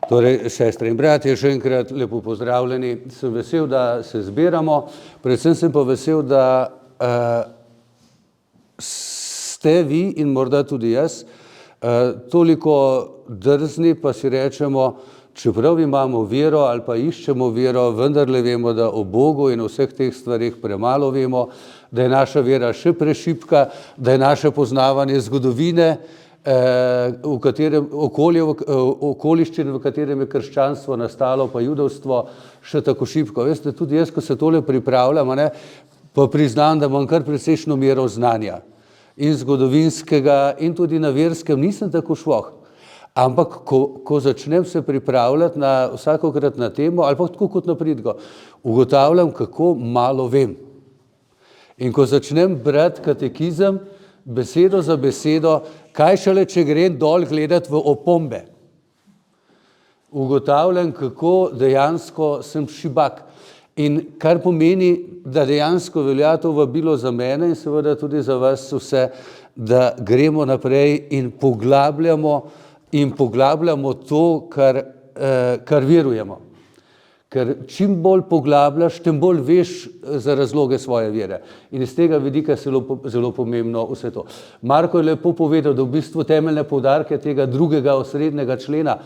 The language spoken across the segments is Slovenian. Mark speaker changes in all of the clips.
Speaker 1: Torej, sestre in bratje, še enkrat lepo pozdravljeni. Sem vesel, da se zbiramo, predvsem sem pa vesel, da ste vi in morda tudi jaz toliko drzni, pa si rečemo, čeprav imamo vero ali pa iščemo vero, vendarle vemo, da o Bogu in o vseh teh stvarih premalo vemo, da je naša vera še prešibka, da je naše poznavanje zgodovine, v katerem okoliščin, v katerem je krščanstvo nastalo, pa judovstvo, še tako šibko. Veste, tudi jaz, ko se tole pripravljam, pa priznam, da imam kar precejšno mero znanja. In zgodovinskega, in tudi na verskem nisem tako švoh. Ampak, ko začnem se pripravljati na vsakokrat na temo, ali pa tako kot na pridgo, ugotavljam, kako malo vem. In ko začnem brati katekizem, besedo za besedo, kaj šele, če grem dol gledati v opombe. Ugotavljam, kako dejansko sem šibak. In kar pomeni, da dejansko velja to vabilo za mene in seveda tudi za vas vse, da gremo naprej in poglabljamo to, kar verujemo. Ker čim bolj poglabljaš, tem bolj veš za razloge svoje vere. In iz tega vidika je zelo pomembno vse to. Marko je lepo povedal, da v bistvu temeljne poudarke tega drugega osrednjega člena,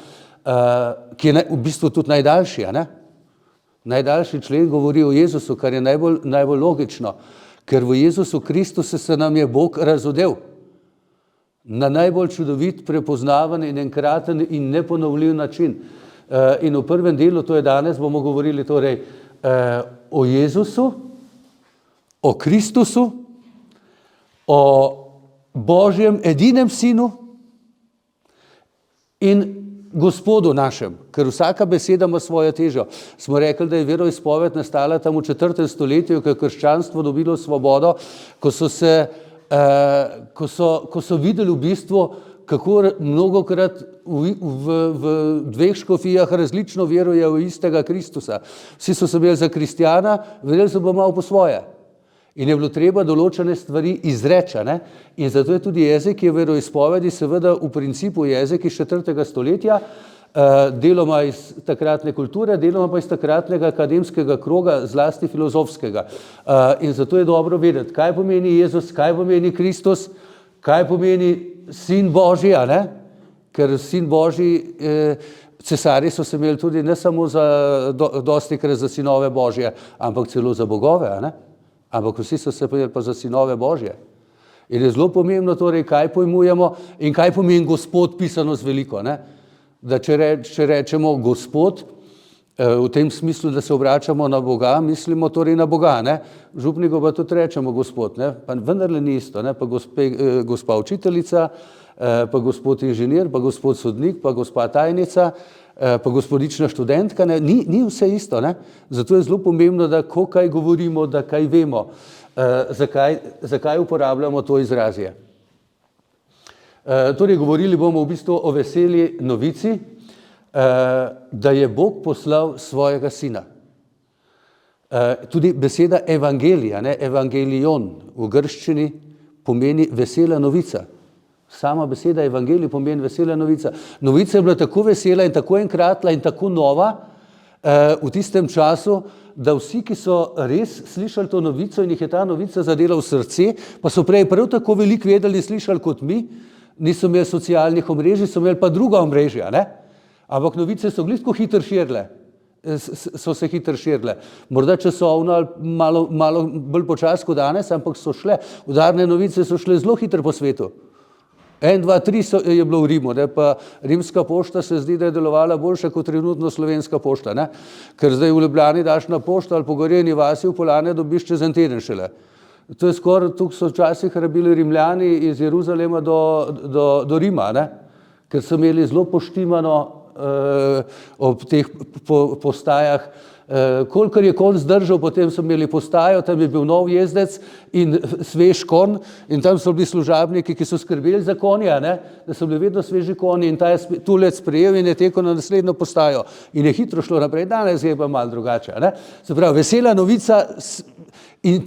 Speaker 1: ki je v bistvu tudi najdaljši, najdaljši člen govori o Jezusu, kar je najbolj logično, ker v Jezusu Kristusu se nam je Bog razodel na najbolj čudovit, prepoznaven in enkraten in neponovljiv način. In v prvem delu, to je danes, bomo govorili torej o Jezusu, o Kristusu, o Božjem edinem sinu in Gospodu našem, ker vsaka beseda ima svojo težo. Smo rekli, da je veroizpoved nastala tam v 4. stoletju, ko je krščanstvo dobilo svobodo, ko so videli v bistvu, kako mnogokrat v dveh škofijah različno verujejo v istega Kristusa. Vsi so se imeli za kristjana, verjeli so pa malo po svoje. In je bilo treba določene stvari izreči. In zato je tudi jezik, ki je veroizpovedi, seveda v principu jezik iz 4. stoletja, deloma iz takratne kulture, deloma pa iz takratnega akademskega kroga, zlasti filozofskega. In zato je dobro vedeti, kaj pomeni Jezus, kaj pomeni Kristus, kaj pomeni Sin Božji, ker Sin Božji, cesarji so se imeli tudi ne samo dostikrat za sinove Božje, ampak celo za bogove, ampak vsi so se imeli pa za sinove Božje. In je zelo pomembno torej, kaj pojmujemo in kaj pomeni Gospod pisano z veliko. Da če rečemo Gospod, v tem smislu, da se obračamo na Boga, mislimo torej na Boga, župniku pa tudi rečemo Gospod, pa vendarle ni isto, pa gospa učiteljica, pa gospod inženir, pa gospod sodnik, pa gospa tajnica, pa gospodična študentka, ni vse isto, zato je zelo pomembno, da ko kaj govorimo, da kaj vemo, zakaj uporabljamo to izrazje. Torej, govorili bomo v bistvu o veseli novici, da je Bog poslal svojega sina. Tudi beseda evangelija, evangelion v grščini pomeni vesela novica. Sama beseda evangelij pomeni vesela novica. Novica je bila tako vesela in tako enkratna in tako nova v tistem času, da vsi, ki so res slišali to novico in jih je ta novica zadela v srce, pa so prej prav tako veliko vedeli in slišali kot mi, niso imeli socialnih omrežij, so imeli pa druga omrežja, ampak novice so glitko hitro širile, so se hitro širile. Morda časovno ali malo bolj počas kot danes, ampak so šle. Udarne novice so šle zelo hitro po svetu. 1, 2, 3 je bilo v Rimu, pa rimska pošta se zdi, da je delovala boljše kot trenutno slovenska pošta, ker zdaj v Ljubljani daš na pošto ali po Gorjeni vasi v Poljane dobiš čez en teden šele. To je skoraj, tukaj so včasih rabili Rimljani iz Jeruzalema do Rima, ker so imeli zelo poštimano ob teh postajah, kolikor je konj zdržal, potem so imeli postajo, tam je bil nov jezdec in svež konj in tam so bili služabniki, ki so skrbeli za konja, da so bili vedno sveži konji in ta je tulec sprejel in je tekel na naslednjo postajo in je hitro šlo naprej. Danes je pa malo drugače. Se pravi, vesela novica. In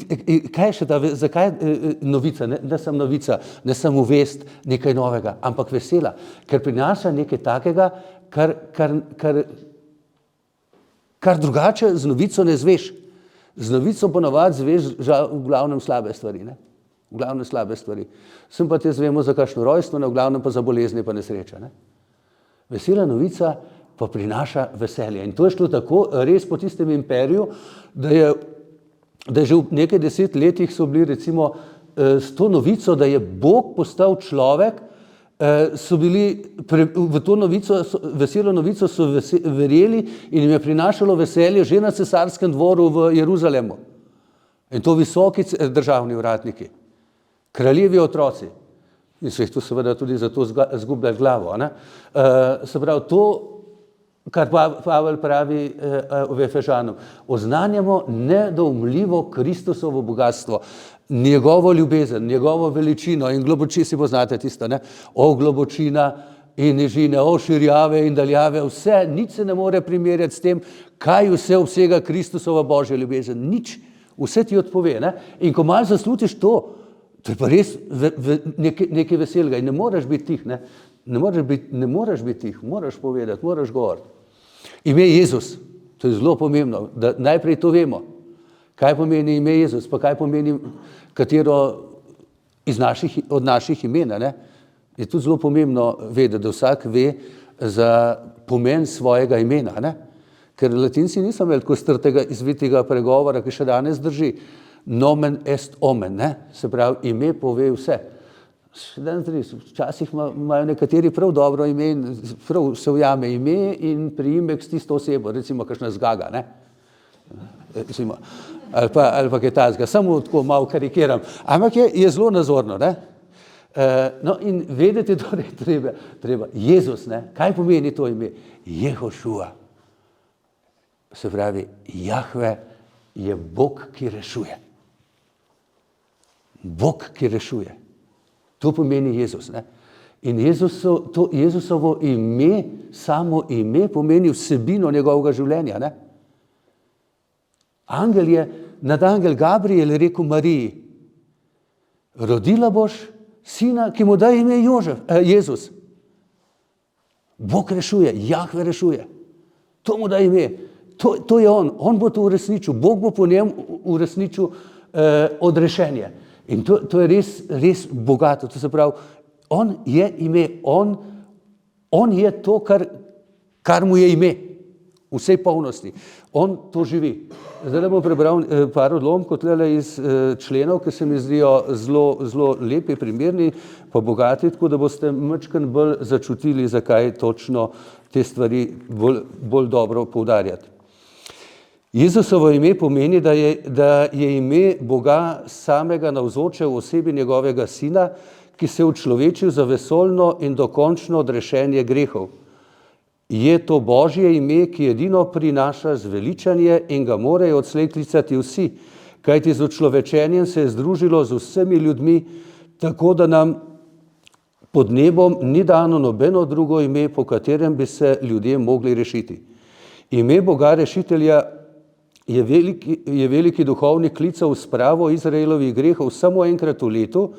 Speaker 1: kaj še ta, zakaj novica, ne samo novica, ne samo vest, nekaj novega, ampak vesela, ker prinaša nekaj takega, kar drugače z novico ne zveš. Z novico ponavadi zveš v glavnem slabe stvari, ne? V glavnem slabe stvari. Sem pa te zvemo za kakšno rojstvo, v glavnem pa za bolezni pa nesreča, ne? Vesela novica pa prinaša veselje. In to je šlo tako res po tistem imperiju, da je že v nekaj 10 letih so bili recimo s to novico, da je Bog postal človek, so bili v to novico, veselo novico so verjeli in jim je prinašalo veselje že na cesarskem dvoru v Jeruzalemu. In to visoki državni uradniki, kraljevi otroci. In so jih tu seveda tudi zato zgubljali glavo, ne? Se pravi, to, kar Pavel pravi v Efežanom, oznanjamo nedoumljivo Kristusovo bogatstvo, njegovo ljubezen, njegovo veličino in globočino, si poznate tisto, ne? O globočina in nižine, o širjave in daljave, vse, nič se ne more primerjati s tem, kaj vse obsega Kristusova božja ljubezen, nič, vse ti odpove, ne? In ko malo zaslutiš to je pa res nekaj veselega in ne moreš biti tih, ne? Ne moreš biti tih, moraš povedati, moraš govoriti. Ime Jezus, to je zelo pomembno, da najprej to vemo. Kaj pomeni ime Jezus, pa kaj pomeni katero od naših imen, ne? Je tudi zelo pomembno vedeti, da vsak ve za pomen svojega imena, ne? Ker Latinci niso imeli tako strtega izvitega pregovora, ki še danes drži. Nomen est omen, ne? Se pravi, ime pove vse. Včasih imajo nekateri prav dobro ime in prav se ujame ime in priimek s tisto osebo, recimo kakšna Zgaga, ne? Recimo, ali pa kaj takega, samo tako malo karikiram, ampak je zelo nazorno, ne? No in vedeti torej treba Jezus, ne? Kaj pomeni to ime? Jehošua. Se pravi, Jahve je Bog, ki rešuje. Bog, ki rešuje. To pomeni Jezus, ne? In Jezusovo ime, samo ime pomeni vsebino njegovega življenja, ne? Nadangel Gabriel je rekel Mariji, rodila boš sina, ki mu da ime Jezus. Bog rešuje, Jahve rešuje. To mu da ime. To je on bo to uresničil, Bog bo po njem uresničil odrešenje. In to je res bogato, to se pravi, on je ime, on je to, kar mu je ime, v vsej polnosti. On to živi. Zdaj bom prebral par odlomkov tlele iz členov, ki se mi zdijo zelo lepi, primerni, pa bogati, tako da boste majčkeno bolj začutili, zakaj točno te stvari bolj dobro poudarjati. Jezusovo ime pomeni, da je ime Boga samega navzoče v osebi njegovega sina, ki se je učlovečil za vesoljno in dokončno odrešenje grehov. Je to Božje ime, ki edino prinaša zveličanje in ga morajo odslej klicati vsi, kajti z učlovečenjem se je združilo z vsemi ljudmi, tako da nam pod nebom ni dano nobeno drugo ime, po katerem bi se ljudje mogli rešiti. Ime Boga rešitelja je veliki duhovnik klical v spravo Izraelovih grehov samo enkrat v letu,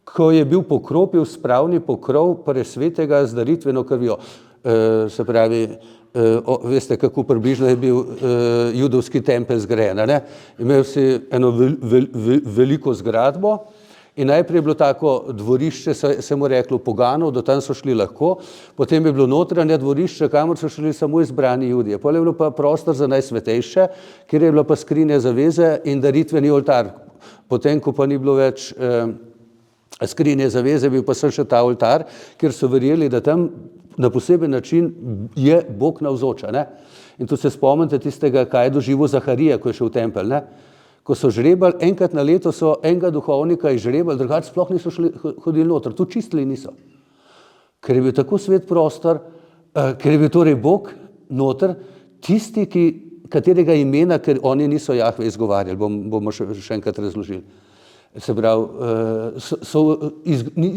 Speaker 1: ko je bil pokropil spravni pokrov presvetega z daritveno krvjo. Se pravi, veste, kako približno je bil judovski tempelj zgrajen, ne? Imel si eno veliko zgradbo in najprej je bilo tako dvorišče, se mu reklo poganov, do tam so šli lahko, potem je bilo notranje dvorišče, kamor so šli samo izbrani Judje. Potem je bilo pa prostor za najsvetejše, kjer je bila pa skrinja zaveze in daritveni oltar. Potem, ko pa ni bilo več skrinje zaveze, bil pa sem še ta oltar, kjer so verjeli, da tam na poseben način je Bog navzoča, ne? In tu se spomnite tistega, kaj je doživel Zaharija, ko je šel v tempelj, ne? Ko so žrebali, enkrat na leto so enega duhovnika izžrebali, drugače sploh niso hodili noter, tu čistili niso. Ker je bil tako svet prostor, ker je bil torej Bog noter, tisti, katerega imena, ker oni niso Jahve izgovarjali, bomo še enkrat razložili. Se pravi,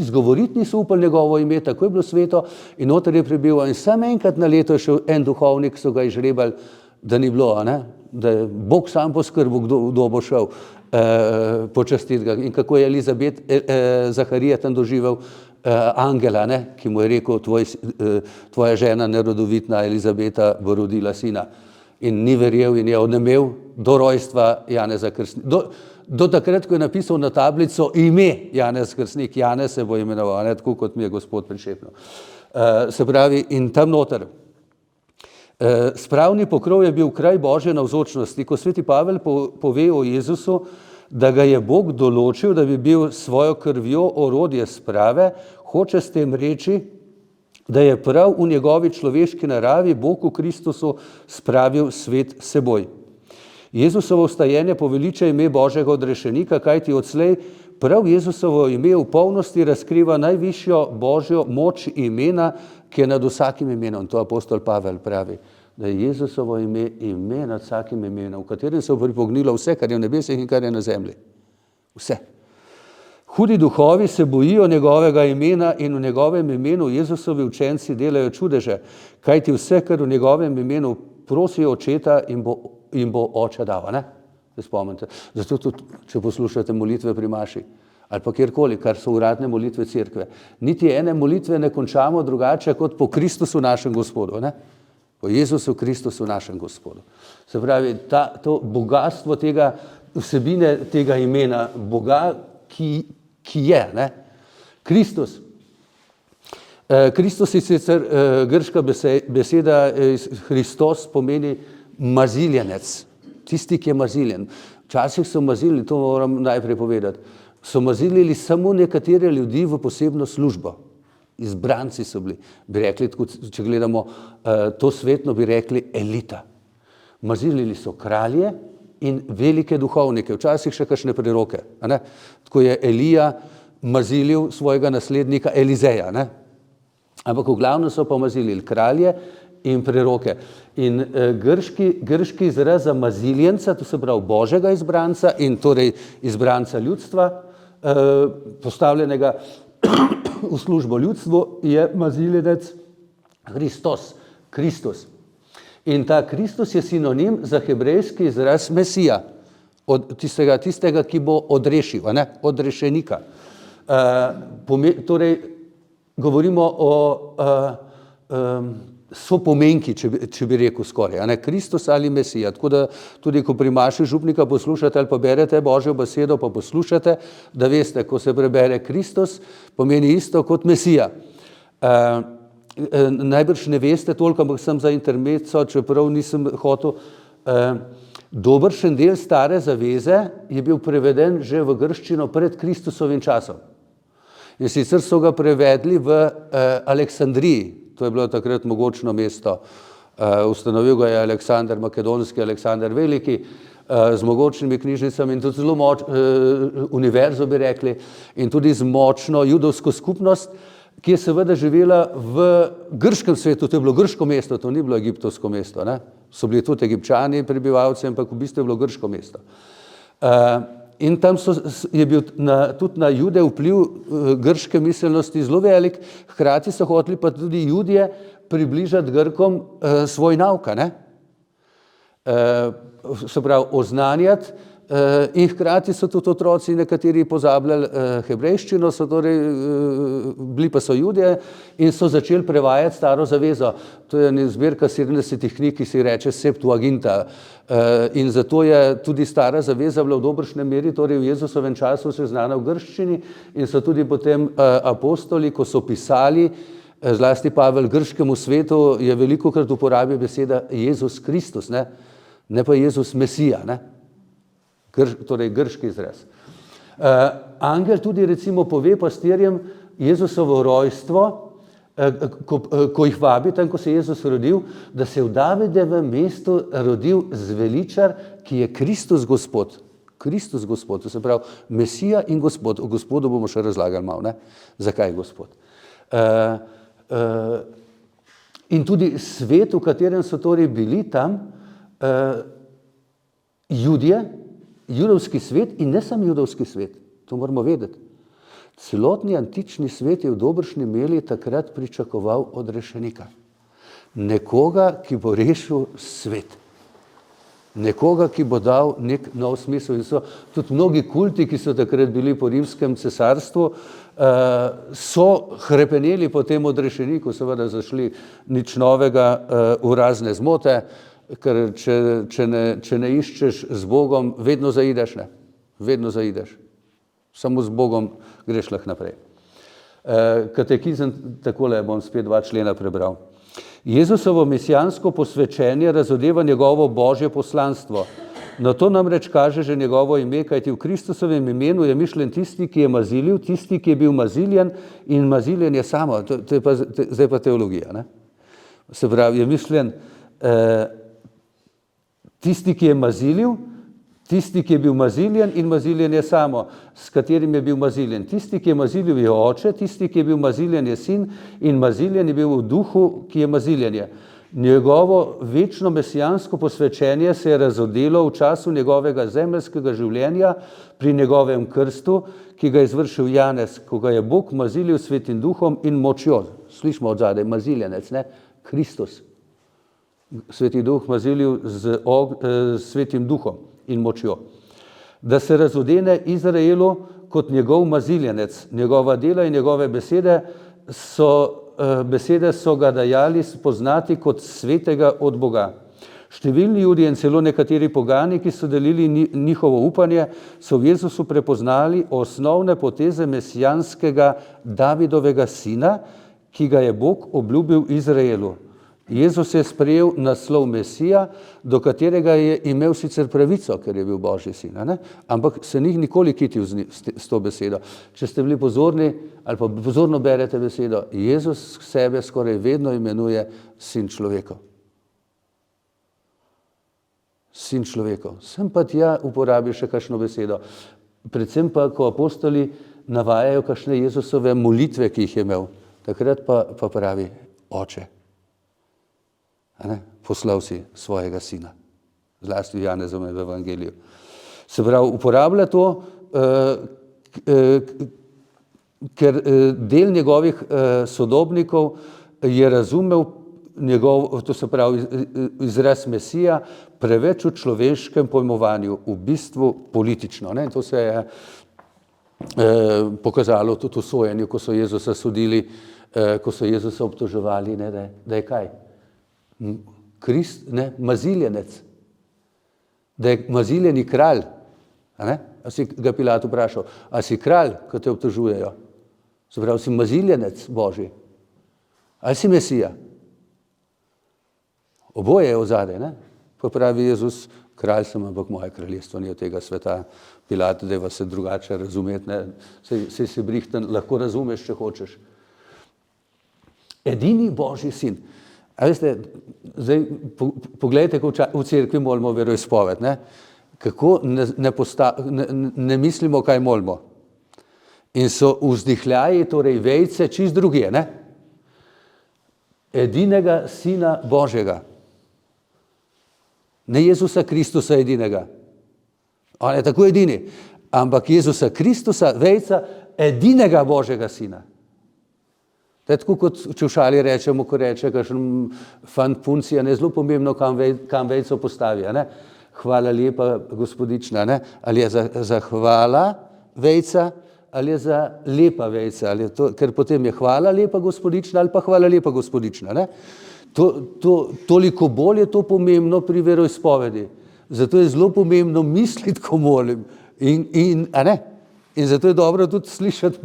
Speaker 1: izgovoriti niso upali njegovo ime, tako je bilo sveto in noter je prebival in samo enkrat na leto je šel en duhovnik, so ga izžrebali, da ni bilo, ne? Da je Bog sam poskrbel, kdo bo šel počastiti ga. In kako je Zaharija tam doživel angela, ne, ki mu je rekel, tvoja žena nerodovitna Elizabeta bo rodila sina. In ni verjel in je onemel do rojstva Janeza Krstnika. Do takrat, ko je napisal na tablico ime Janez Krstnik, Janez se bo imenoval, ne, tako kot mi je Gospod prišepnil. Se pravi, in tam noter. Spravni pokrov je bil kraj Božje navzočnosti, ko sveti Pavel pove o Jezusu, da ga je Bog določil, da bi bil svojo krvjo orodje sprave, hoče s tem reči, da je prav v njegovi človeški naravi Bog v Kristusu spravil svet seboj. Jezusovo vstajenje poveliča ime Božjega odrešenika, kajti odslej prav Jezusovo ime v polnosti razkriva najvišjo Božjo moč imena, ki je nad vsakim imenom. To apostol Pavel pravi, da je Jezusovo ime nad vsakim imenom, v katerem se bo pripognilo vse, kar je v nebesih in kar je na zemlji. Vse. Hudi duhovi se bojijo njegovega imena in v njegovem imenu Jezusovi učenci delajo čudeže, kajti vse, kar v njegovem imenu prosijo očeta, jim bo oče dal. Ne? Se spomnite. Zato tudi, če poslušate molitve pri maši ali pa kjerkoli, kar so uradne molitve cerkve, niti ene molitve ne končamo drugače kot po Kristusu našem Gospodu. Ne? Po Jezusu Kristusu našem Gospodu. Se pravi, to bogatstvo tega, vsebine tega imena Boga, ki je, ne? Kristus. Kristus je sicer grška beseda, Hristos pomeni maziljenec, tisti, ki je maziljen. Včasih so mazili, to moram najprej povedati, so mazilili samo nekatere ljudi v posebno službo. Izbranci so bili, bi rekli, če gledamo to svetno, bi rekli elita. Mazilili so kralje in velike duhovnike, včasih še kakšne preroke. Ne? Tako je Elija mazilil svojega naslednika Elizeja. Ne? Ampak v glavnem so pa mazilili kralje in preroke. In grški izraz za maziljenca, to se pravi Božjega izbranca in torej izbranca ljudstva, postavljenega v službo ljudstvu, je maziljenec Kristus. In ta Kristus je sinonim za hebrejski izraz Mesija, tistega, ki bo odrešil, ne? Odrešenika. Torej, govorimo o sopomenki, če bi rekel skoraj, ne? Kristus ali Mesija. Tako da tudi, ko pri maši župnika poslušate ali pa berete Božjo besedo, pa poslušate, da veste, ko se prebere Kristus, pomeni isto kot Mesija. Najbrž ne veste toliko, ampak sem za intermezzo, čeprav nisem hotel. Dobršen del stare zaveze je bil preveden že v grščino pred Kristusovim časom. In sicer so ga prevedli v Aleksandriji, to je bilo takrat mogočno mesto. Ustanovil ga je Aleksander Makedonski, Aleksander Veliki, z mogočnimi knjižnicami in tudi zelo univerzo, bi rekli, in tudi z močno judovsko skupnost, ki je seveda živela v grškem svetu. To je bilo grško mesto, to ni bilo egiptovsko mesto. Ne? So bili tudi Egipčani prebivalci, ampak v bistvu je bilo grško mesto. In tam je bil tudi na Jude vpliv grške miselnosti zelo velik, hkrati so hoteli pa tudi Judje približati Grkom svoj nauk, ne? Se pravi, oznanjati, in hkrati so tudi otroci nekateri pozabljali hebrejščino, bili pa so Judje in so začeli prevajati staro zavezo. To je zbirka 70 knjig, ki se reče Septuaginta. In zato je tudi stara zaveza bila v dobršnem meri, torej v Jezusovem času se znana v grščini in so tudi potem apostoli, ko so pisali, zlasti Pavel, grškemu svetu je velikokrat uporabil beseda Jezus Kristus, ne pa Jezus Mesija, ne? Torej grški izraz. Angel tudi recimo pove pastirjem Jezusovo rojstvo, ko jih vabi, tam ko se je Jezus rodil, da se je v Davidovem mestu rodil zveličar, ki je Kristus Gospod. Kristus Gospod, to se pravi Mesija in Gospod. O Gospodu bomo še razlagali malo, ne? Zakaj je Gospod. In tudi svet, v katerem so torej bili tam Judje, judovski svet in ne samo judovski svet, to moramo vedeti. Celotni antični svet je v dobršni meri takrat pričakoval odrešenika. Nekoga, ki bo rešil svet. Nekoga, ki bo dal nek nov smisel. In so tudi mnogi kulti, ki so takrat bili po rimskem cesarstvu, so hrepeneli po tem odrešeniku, seveda zašli nič novega v razne zmote, ker če ne iščeš z Bogom, vedno zaideš, ne? Vedno zaideš. Samo z Bogom greš lahko naprej. Katekizem, takole bom spet 2 člena prebral. Jezusovo mesijansko posvečenje razodeva njegovo božje poslanstvo. Na to namreč kaže že njegovo ime, kajti v Kristusovem imenu je mišljen tisti, ki je mazilil, tisti, ki je bil maziljen, in maziljen je samo. Zdaj pa teologija. Ne? Se pravi, je mišljen tisti, ki je mazilil, tisti, ki je bil maziljen, in maziljen je samo, s katerim je bil maziljen. Tisti, ki je mazilil, je oče, tisti, ki je bil maziljen, je sin, in maziljen je bil v duhu, ki je maziljenje. Njegovo večno mesijansko posvečenje se je razodelo v času njegovega zemeljskega življenja pri njegovem krstu, ki ga je izvršil Janez, ko ga je Bog mazilil s Svetim duhom in močjo. Slišimo od zadaj, maziljenec, ne? Kristus. Sveti duh mazilil z Svetim duhom in močjo. Da se razodene Izraelu kot njegov maziljenec, njegova dela in njegove besede so ga dajali spoznati kot svetega od Boga. Številni Judje in celo nekateri pogani, ki so delili njihovo upanje, so v Jezusu prepoznali osnovne poteze mesijanskega Davidovega sina, ki ga je Bog obljubil Izraelu. Jezus je sprejel naslov Mesija, do katerega je imel sicer pravico, ker je bil Božji sin, ne? Ampak se ni nikoli kitil s to besedo. Če ste bili pozorni ali pa pozorno berete besedo, Jezus sebe skoraj vedno imenuje sin človekov. Sin človekov. Sem pa tja uporabil še kakšno besedo. Predvsem pa, ko apostoli navajajo kakšne Jezusove molitve, ki jih je imel, takrat pa pravi oče. Poslal si svojega sina, zlasti v Janezovem evangeliju. Se pravi, uporablja to, ker del njegovih sodobnikov je razumel to se pravi izraz Mesija preveč v človeškem pojmovanju, v bistvu politično. Ne? To se je pokazalo tudi v sojenju, ko so Jezusa sodili, ko so Jezusa obtoževali, ne, da je kaj? Maziljenec, da je maziljeni kralj. A si ga Pilat vprašal, a si kralj, ko te obtožujejo? Se pravi, si maziljenec Božji. Ali si Mesija? Oboje je ozadej, ne? Pa pravi Jezus, kralj sem, ampak moje kraljestvo ni od tega sveta. Pilat, da vas se drugače razumeti, ne? Sej si brihten, lahko razumeš, če hočeš. Edini Božji sin. A veste, zdaj pogledajte, ko v cerkvi molimo veroizpoved, ne? Kako ne mislimo, kaj molimo. In so vzdihljaji, torej vejce, čist drugje, ne? Edinega sina Božjega. Ne Jezusa Kristusa edinega. On je tako edini. Ampak Jezusa Kristusa, vejca, edinega Božjega sina. To je tako, kot če v šali rečemo, ko reče kakšen fant puncija, ne, zelo pomembno, kam vejco postavi, ne? Hvala lepa, gospodična, ne? Ali je za hvala vejca, ali je za lepa vejca, ali je to, ker potem je hvala lepa, gospodična, ali pa hvala lepa, gospodična, ne? Toliko bolj je to pomembno pri veroizpovedi. Zato je zelo pomembno misliti, ko molim. A ne? In zato je dobro tudi slišati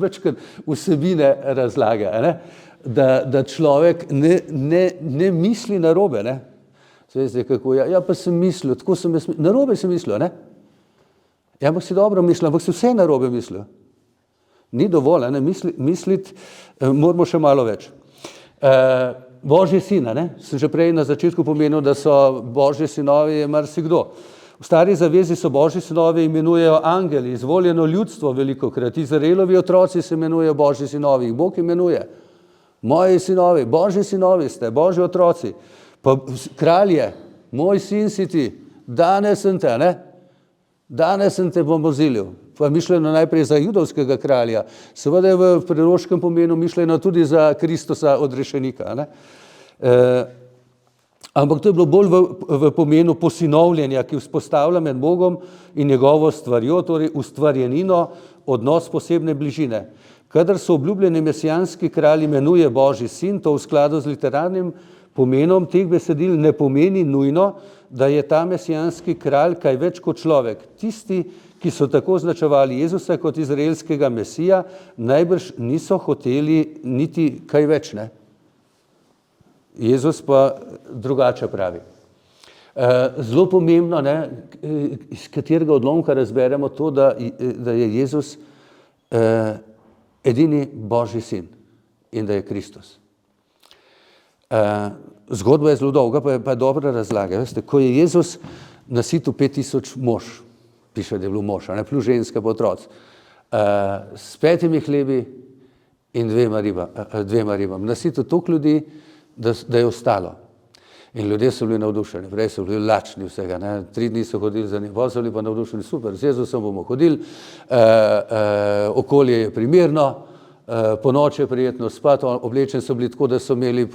Speaker 1: vsebine razlage, ne? Da človek ne misli narobe. Ne? Veste, kako, ja, pa sem mislil, tako sem jaz mislil, narobe sem mislil, ne? Ja, ampak si dobro mislil, ampak si vse narobe mislil. Ni dovolj, ne? Misliti moramo še malo več. Božji sin, ne? Sem že prej na začetku pomenil, da so Božji sinovi marsikdo. V stari zavezi so Božji sinovi imenujejo angeli, izvoljeno ljudstvo velikokrat. Izraelovi otroci se imenujejo Božji sinovi, jih Bog imenuje. Moji sinovi, Božji sinovi ste, Božji otroci. Pa kralje, moj sin si ti, danes sem te, ne? Danes sem te pomazilil. Pa mišljeno najprej za judovskega kralja, seveda je v preroškem pomenu mišljeno tudi za Kristusa odrešenika, ne? Ampak to je bilo bolj v pomenu posinovljenja, ki vzpostavlja med Bogom in njegovo stvarjo, torej ustvarjenino, odnos posebne bližine. Kadar se obljubljeni mesijanski kralj imenuje Božji sin, to v skladu z literarnim pomenom teh besedil ne pomeni nujno, da je ta mesijanski kralj kaj več kot človek. Tisti, ki so tako označevali Jezusa kot izraelskega mesija, najbrž niso hoteli niti kaj več, ne? Jezus pa drugače pravi. Zelo pomembno, ne, iz katerega odlomka razberemo to, da je Jezus edini Božji sin in da je Kristus. Zgodba je zelo dolga, pa je dobra razlaga. Veste, ko je Jezus nasitil 5000 mož, piše, da je bilo mož, ne, plus ženska pa otroci, s 5 hlebi in 2 ribami. Nasitil toliko ljudi, da je ostalo. In ljudje so bili navdušeni, prej so bili lačni vsega, ne? 3 dni so hodili za njim, vozili pa navdušeni, super, z Jezusom bomo hodili, okolje je primerno, po noči je prijetno spati, oblečeni so bili tako, da so imeli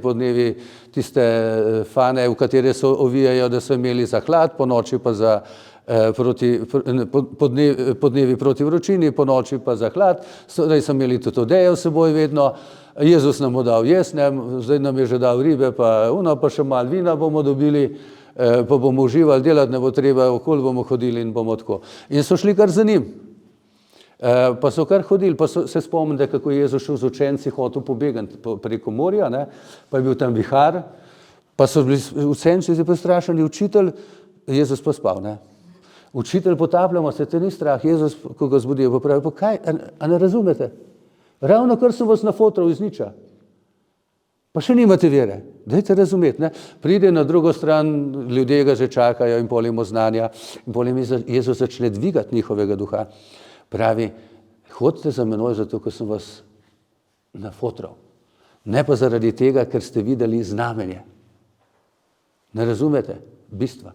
Speaker 1: podnevi tiste fane, v katere so ovijajo, da so imeli za hlad, po noči pa za podnevi proti vročini, po noči pa za hlad, da so imeli tudi odeje v seboj vedno. Jezus nam bo dal jesti, zdaj nam je že dal ribe, pa še malo vina bomo dobili, pa bomo uživali, delati ne bo treba, okoli bomo hodili in bomo tako. In so šli kar za njim. Pa so kar hodili, pa so se spomnili, kako je Jezus šel z učenci, hotel pobegati preko morja, ne? Pa je bil tam vihar, pa so bili učenci prestrašeni, učitelj, Jezus pa spal, ne? Učitelj, potapljamo se, te ni strah, Jezus, ko ga zbudijo, pa pravi, pa kaj, a ne razumete? Ravno kar sem vas nafotral iz niča. Pa še nimate vere. Dajte razumeti, ne? Pride na drugo stran, ljudje ga že čakajo in potem jim znanja, in potem Jezus začne dvigati njihovega duha. Pravi, hodite za menoj zato, ker sem vas nafotral. Ne pa zaradi tega, ker ste videli znamenje. Ne razumete bistva.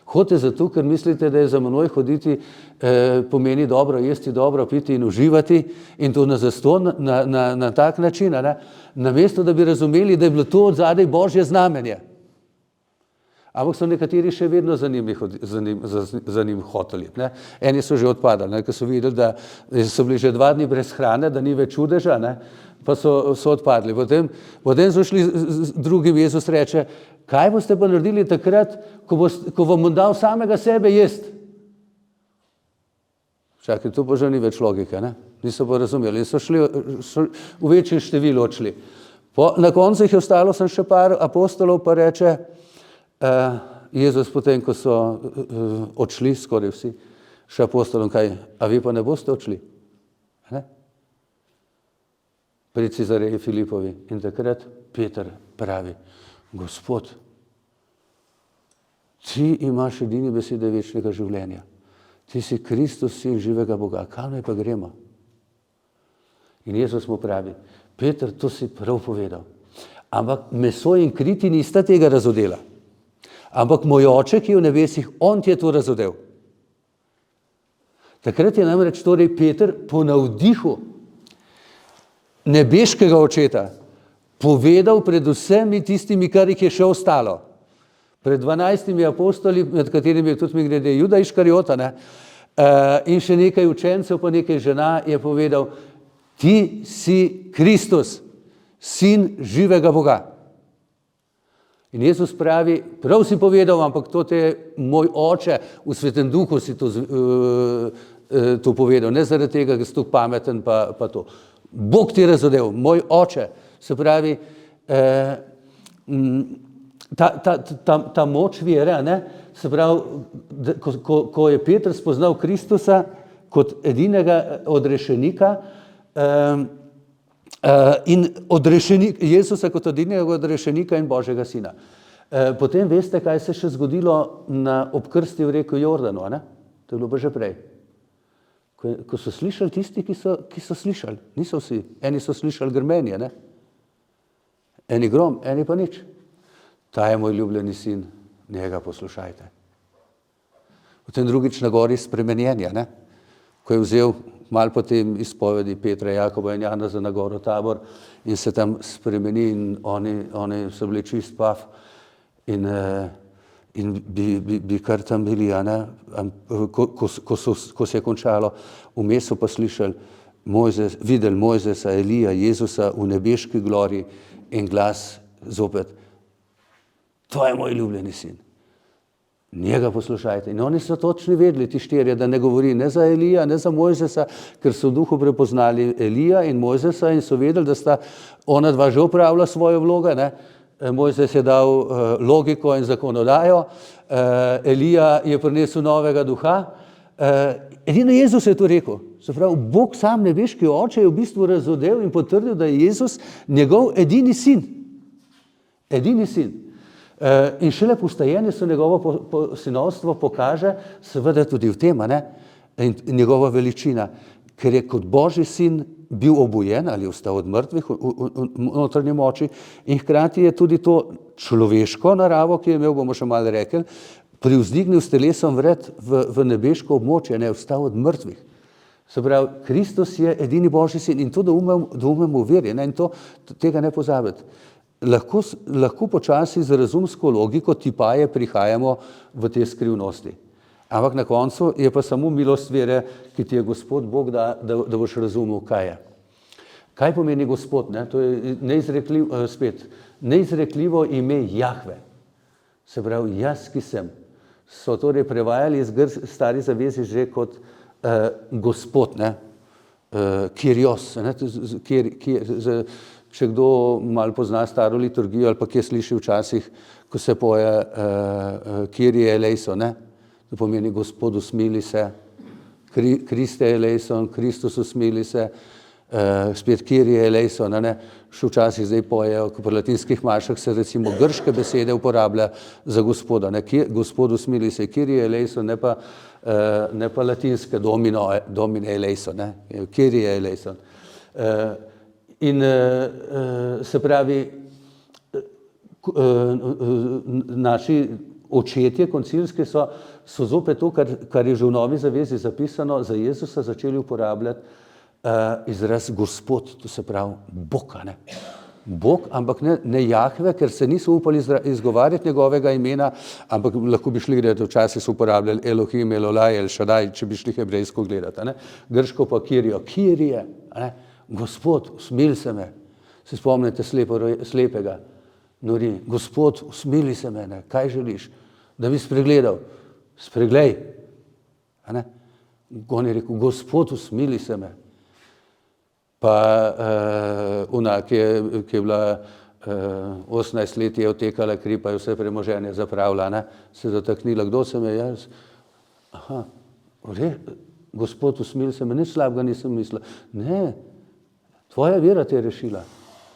Speaker 1: Hodite zato, ker mislite, da je za menoj hoditi pomeni dobro, jesti dobro, piti in uživati in to na zastonj, na tak način, ne? Namesto, da bi razumeli, da je bilo to od zadaj Božje znamenje. Ampak so nekateri še vedno za njim hoteli, ne? Eni so že odpadali, ne? Ker so videli, da so bili že 2 dni brez hrane, da ni več čudeža, ne? Pa so odpadli. Potem so šli z drugim, Jezus reče, kaj boste pa naredili takrat, ko vam bom dal samega sebe jesti? Čakaj, tu pa že ni več logike, ne? Niso pa razumeli. In so šli v večjem številu odšli. Na koncu jih je ostalo sem še par apostolov, pa reče Jezus potem, ko so odšli, skoraj vsi, še apostolom, kaj, a vi pa ne boste odšli? Ne? Pri Cizareji Filipovi. In takrat Peter pravi, Gospod, ti imaš edini besede večnega življenja. Ti si Kristus, sin živega Boga. Kam naj pa gremo? In Jezus mu pravi, Peter, to si prav povedal. Ampak meso in kri ti nista tega razodela. Ampak moj oče, ki je v nebesih, on ti je to razodel. Takrat je namreč torej Peter po navdihu nebeškega očeta povedal pred vsemi tistimi, kar jih je še ostalo. Pred 12 apostoli, med katerimi je tudi glede Juda Iškariota, ne? In še nekaj učencev, pa nekaj žena, je povedal, ti si Kristus, sin živega Boga. In Jezus pravi, prav si povedal, ampak to te je moj oče, v Svetem Duhu si to povedal, ne zaradi tega, ker si tako pameten, pa to. Bog ti je razodel, moj oče. Se pravi, ta moč vere, ne? Se pravi, ko je Peter spoznal Kristusa kot edinega odrešenika in Jezusa kot edinega odrešenika in Božjega sina. Potem veste, kaj se še zgodilo ob krsti v reku Jordanu, ne? To je bilo pa že prej. Ko so slišali tisti, ki so slišali, niso vsi, eni so slišali grmenje, ne? Eni grom, eni pa nič. Ta je moj ljubljeni sin, njega poslušajte. Potem drugič na gori spremenjenja, ne? Ko je vzel malo po tem izpovedi Petra, Jakoba in Jana za na goro Tabor in se tam spremeni in oni so bili čist pav in bi kar tam bili, ko se je končalo, vmes so pa slišali videli Mojzesa, Elija, Jezusa v nebeški gloriji in glas zopet, to je moj ljubljeni sin. Njega poslušajte. In oni so točno vedeli, ti štirje, da ne govori ne za Elija, ne za Mojzesa, ker so v duhu prepoznali Elija in Mojzesa in so vedeli, da sta ona dva že opravila svojo vlogo, ne. Mojzes je dal logiko in zakonodajo, Elija je prinesel novega duha, edino Jezus je to rekel. Se pravi, Bog sam, nebeški oče, je v bistvu razodel in potrdil, da je Jezus njegov edini sin. Edini sin. In šele po vstajenju se njegovo sinovstvo pokaže, seveda tudi v tem, in njegova veličina, ker je kot Božji sin bil obujen ali vstal od mrtvih v notranji moči in hkrati je tudi to človeško naravo, ki je imel, bomo še malo rekli, privzdignil s telesom vred v nebeško območje, vstal od mrtvih. Se pravi, Kristus je edini Božji sin in to, da umemo verjeti, in tega ne pozabiti. Lahko počasi z razumsko logiko tipaje prihajamo v te skrivnosti. Ampak na koncu je pa samo milost vere, ki ti je Gospod Bog da boš razumel, kaj je. Kaj pomeni Gospod? To je neizrekljivo ime Jahve. Se pravi, jaz, ki sem. So torej prevajali iz stari zavezi že kot Gospod, Kyrios. Če kdo malo pozna staro liturgijo ali pa kje sliši včasih, ko se poje Kyrie eleison, to pomeni Gospod usmili se, Kriste eleison, Kristus usmili se, spet Kyrie eleison, še včasih zdaj pojejo, ko pri latinskih mašah se recimo grške besede uporablja za Gospoda, Gospod usmili se, Kyrie eleison, ne pa latinske domine eleison, Kyrie eleison. In se pravi, naši očetje koncilski so zopet to, kar je že v Novi zavezi zapisano, za Jezusa začeli uporabljati izraz Gospod, to se pravi Bog, Bog, ampak ne Jahve, ker se niso upali izgovarjati njegovega imena, ampak lahko bi šli gledati, včasih so uporabljali Elohim, Elolaj, El Shaddai, če bi šli hebrejsko gledati, grško pa Kyrie, Gospod, usmili se me. Se spomnite slepega, nori, Gospod, usmili se me, kaj želiš, da bi spregledal? Spreglej. On je rekel, Gospod, usmili se me. Pa ona, ki je bila 18 let, je otekala kri, pa je vse premoženje zapravila, se zataknila, kdo sem je jaz? Aha, Gospod, usmili se me, nič slabega nisem mislila. Ne, tvoja vera te je rešila.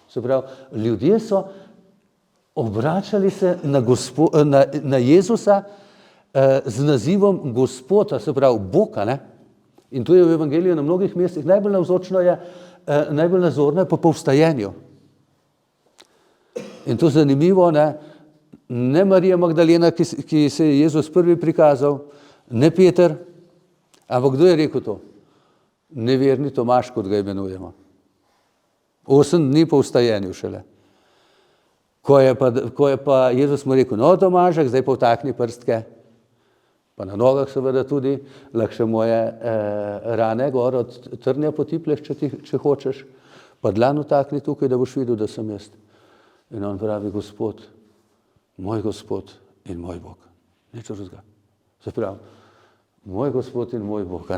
Speaker 1: Se pravi, ljudje so obračali se na Jezusa z nazivom Gospoda, se pravi Boga, in to je v Evangeliju na mnogih mestih. Najbolj nazorno je po vstajenju. In to zanimivo, ne Marija Magdalena, ki se je Jezus prvi prikazal, ne Peter, ampak kdo je rekel to? Neverni Tomaž, kot ga imenujemo. 8 dni po vstajenju šele. Ko je pa Jezus mu rekel, no Tomažek, zdaj pa vtakni prstke, pa na nogah seveda tudi, lahko še moje rane gor od trnja potipleš, če hočeš, pa dlan vtakni tukaj, da boš videl, da sem jaz. In on pravi, Gospod in moj Bog. Nič drugega. Se pravi, moj Gospod in moj Bog,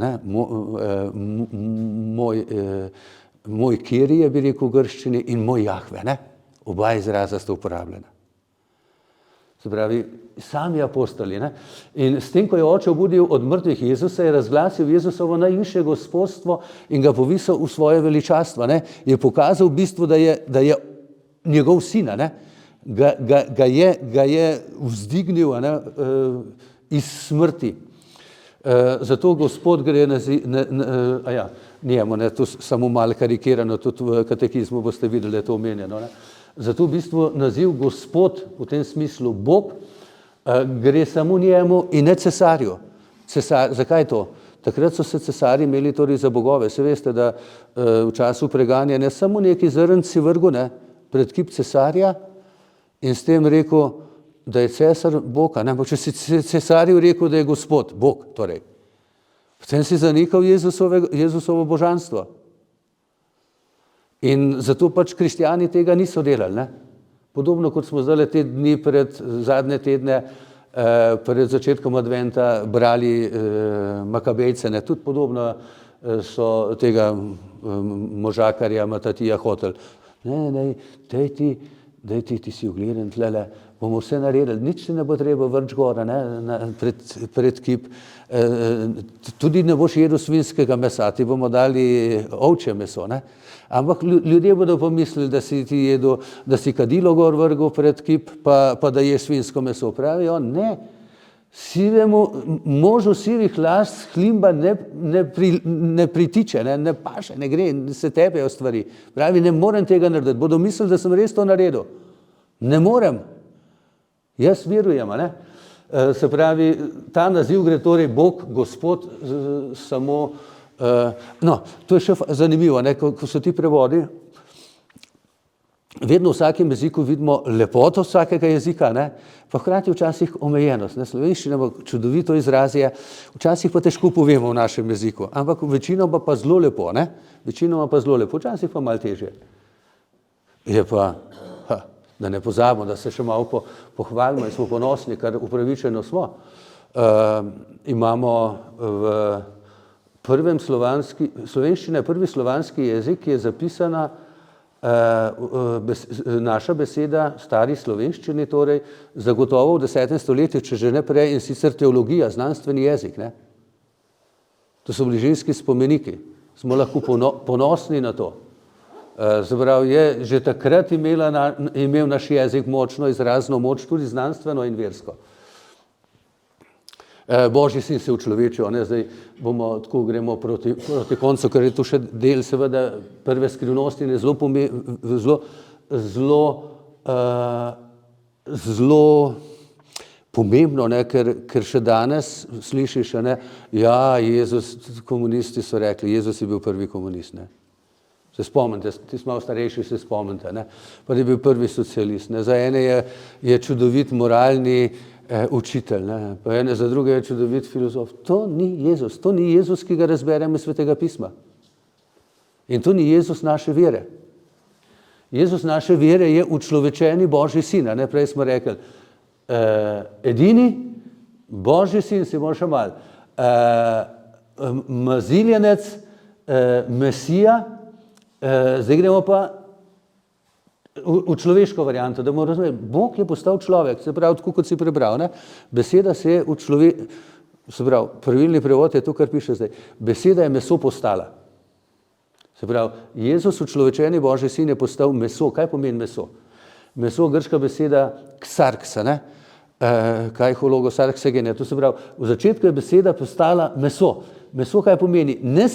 Speaker 1: moj Kyrie, bi rekel v grščini, in moj Jahve, oba izraza sta uporabljena. Se pravi, sami apostoli, in s tem, ko je oče obudil od mrtvih Jezusa, je razglasil Jezusovo najvišje gospodstvo in ga povisal v svoje veličastvo, je pokazal v bistvu, da je njegov sin, ga je vzdignil iz smrti. Zato Gospod gre njemu, to samo malo karikirano, tudi v katekizmu boste videli, da je to omenjeno. Zato v bistvu naziv Gospod, v tem smislu Bog, gre samo njemu in ne cesarju. Zakaj to? Takrat so se cesarji imeli torej za bogove. Se veste, da v času preganjanja samo neki zrnci vrgu pred kip cesarja in s tem rekel, da je cesar Bog, ne, če si cesarju rekel, da je Gospod, Bog torej, potem si zanikal Jezusovo božanstvo. In zato pač kristjani tega niso delali, ne. Podobno kot smo zdaj te dni zadnje tedne, pred začetkom adventa brali Makabejce, ne, tudi podobno so tega možakarja Matatija hoteli. Ne, daj ti si ugleden tlele, bomo vse naredili, nič ti ne bo treba vrč gora, ne, pred kip, tudi ne boš jedel svinjskega mesa, ti bomo dali ovčje meso, ne. Ampak ljudje bodo pomislili, da si ti jedel, da si kadilo gor vrgel pred kip, pa da je svinjsko meso. Pravijo, ne, možu sivih las hlimba ne pritiče, ne paše, ne gre, se tepejo stvari. Pravi, ne morem tega narediti, bodo mislili, da sem res to naredil. Ne morem. Jaz verujem, ne. Se pravi, ta naziv gre torej Bog, Gospod, samo, no, to je še zanimivo, ne, ko so ti prevodi, vedno v vsakem jeziku vidimo lepoto vsakega jezika, ne, pa hkrati včasih omejenost, ne, slovenščina ima čudovito izrazje, včasih pa težko povemo v našem jeziku, ampak večinoma pa zelo lepo, ne, včasih pa malo težje. Je pa, da ne pozabimo, da se še malo pohvalimo in smo ponosni, kar upravičeno smo. Imamo slovenščina je prvi slovanski jezik, ki je zapisana naša beseda, stari slovenščini torej, zagotovo v 10. stoletju, če že ne prej, in sicer teologija, znanstveni jezik, ne. To so bližinski spomeniki, smo lahko ponosni na to. Se pravi, je že takrat imel naš jezik močno izrazno moč, tudi znanstveno in versko. Božji sin se učlovečil, ne, zdaj tako gremo proti koncu, ker je tu še del seveda prve skrivnosti in je zelo pomembno, ne, ker še danes slišiš, ne, ja, Jezus, komunisti so rekli, Jezus je bil prvi komunist, ne. Se spomnite, ti smo malo starejši, se spomnite, ne, pa je bil prvi socialist, ne, za ene je čudovit moralni učitelj, ne, pa ene za druge je čudovit filozof. To ni Jezus, ki ga razberemo iz Svetega pisma. In to ni Jezus naše vere. Jezus naše vere je učlovečeni Božji sin, ne, prej smo rekli, edini Božji sin, si bomo še malo, maziljenec, Mesija, zdaj gremo pa v človeško varianto, da bomo razumeli, Bog je postal človek, se pravi, tako kot si prebral, ne? Beseda se je se pravi, pravilni prevod je to, kar piše zdaj, beseda je meso postala. Se pravi, Jezus, učlovečeni Božji sin, je postal meso. Kaj pomeni meso? Meso, grška beseda ksarksa, ne? Kaj hologo sarksegene, to se pravi, v začetku je beseda postala meso. Meso kaj pomeni? Ne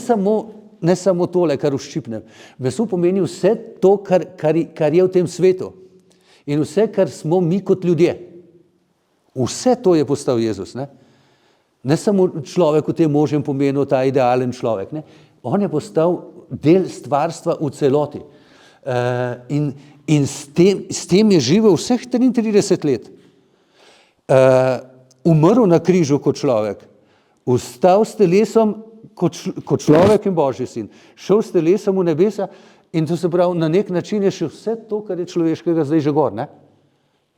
Speaker 1: samo tole, kar uščipnem. Meso pomeni vse to, kar je v tem svetu. In vse, kar smo mi kot ljudje. Vse to je postal Jezus, ne? Ne samo človek v tem možnem pomenu, ta idealen človek, ne? On je postal del stvarstva v celoti. In s tem je živel vseh 33 let. Umrl na križu kot človek. Vstal s telesom kot človek in Božji sin, šel s telesom v nebesa in to se pravi, na nek način je še vse to, kar je človeškega zdaj že gor, ne?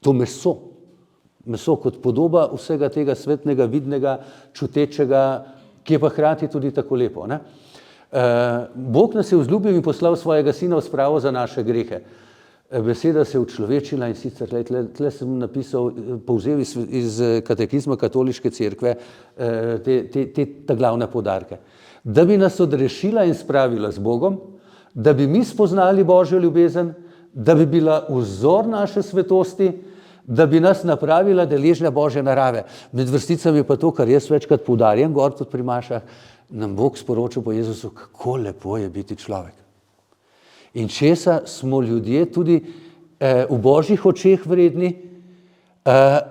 Speaker 1: To meso kot podoba vsega tega svetnega, vidnega, čutečega, ki je pa hkrati tudi tako lepo, ne? Bog nas je vzljubil in poslal svojega sina v spravo za naše grehe. Beseda se je učlovečila in sicer, tle sem napisal, povzel iz katekizma katoliške cerkve ta glavne poudarke. Da bi nas odrešila in spravila z Bogom, da bi mi spoznali Božjo ljubezen, da bi bila vzor naše svetosti, da bi nas napravila deležne Božje narave. Med vrsticami pa to, kar jaz večkrat poudarjam, gor tudi pri mašah, nam Bog sporočil po Jezusu, kako lepo je biti človek. In česa smo ljudje tudi v Božjih očeh vredni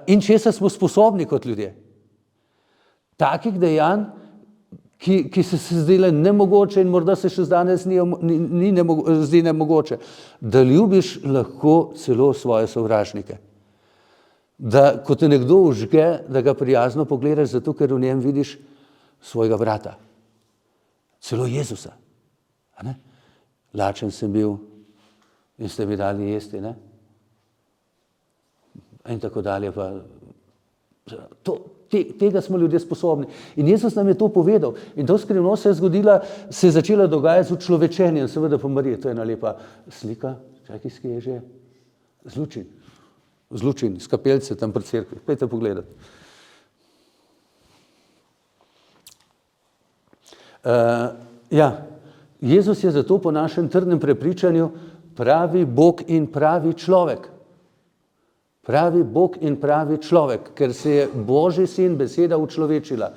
Speaker 1: in česa smo sposobni kot ljudje. Takih dejanj, ki se zdele nemogoče in morda se še danes zdi nemogoče, da ljubiš lahko celo svoje sovražnike. da ko te nekdo užge, da ga prijazno pogledaš, zato ker v njem vidiš svojega brata. Celo Jezusa. A ne? Lačen sem bil in ste mi dali jesti, ne? In tako dalje. Tega smo ljudje sposobni. In Jezus nam je to povedal. In to skrivnost se je začela dogajati z učlovečenjem, seveda po Mariji. To je ena lepa slika. Čakaj, skje je že? Zlučin, iz kapelce tam pred cerkvi. Pejte pogledati. Jezus je zato po našem trdnem prepričanju pravi Bog in pravi človek. Pravi Bog in pravi človek, ker se je Božji sin, beseda učlovečila.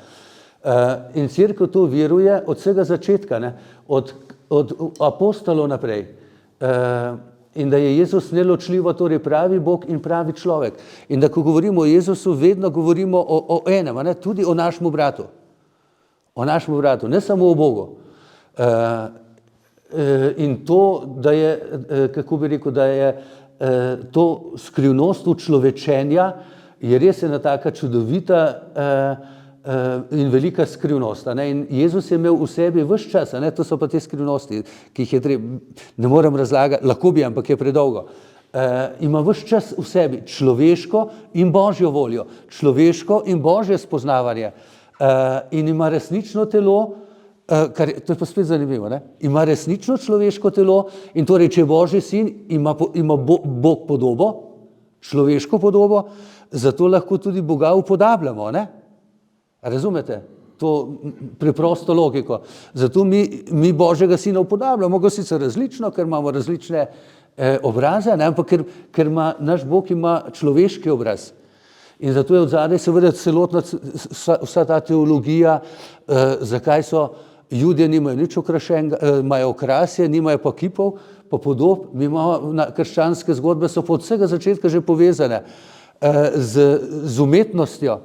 Speaker 1: In cerkev to veruje od vsega začetka, ne? Od apostolov naprej. In da je Jezus neločljivo, torej pravi Bog in pravi človek. In da ko govorimo o Jezusu, vedno govorimo o enem, ne? Tudi o našemu bratu. O našemu bratu, ne samo o Bogu. In to, da je, kako bi rekel, da je to skrivnost učlovečenja, je res ena taka čudovita in velika skrivnost. In Jezus je imel v sebi ves čas, to so pa te skrivnosti, ki jih je treba, ne morem razlagati, lahko bi, ampak je predolgo. Ima ves čas v sebi človeško in božjo voljo, človeško in božje spoznavanje. In ima resnično telo, to je pa spet zanimivo, ne? Ima resnično človeško telo in torej, če je Božji sin, ima Bog podobo, človeško podobo, zato lahko tudi Boga upodabljamo, ne? Razumete? To preprosto logiko. Zato mi Božjega sina upodabljamo, ga sicer različno, ker imamo različne obraze, ne? Ampak ker naš Bog ima človeški obraz. In zato je odzadaj seveda celotna vsa ta teologija, zakaj so Judje nimajo nič okrašenega, imajo okrasje, nimajo pa kipov, pa podob. Mi imamo krščanske zgodbe, so pa od vsega začetka že povezane z umetnostjo,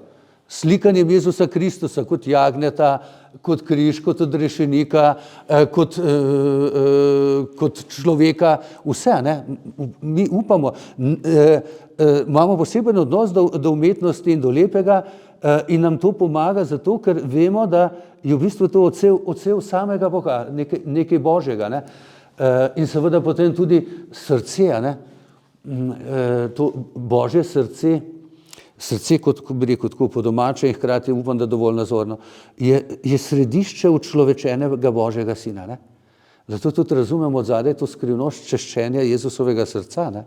Speaker 1: slikanjem Jezusa Kristusa kot jagnjeta, kot križ, kot odrešenika, kot človeka, vse, ne? Mi upamo, imamo poseben odnos do umetnosti in do lepega in nam to pomaga zato, ker vemo, da je v bistvu to odsev samega Boga, nekaj Božjega, ne? In seveda potem tudi srce, ne? To Božje srce, kot bi rekel, tako po domače in hkrati upam, da dovolj nazorno, je središče učlovečenega Božjega sina, ne? Zato tudi razumemo odzadaj to skrivnost češčenja Jezusovega srca, ne?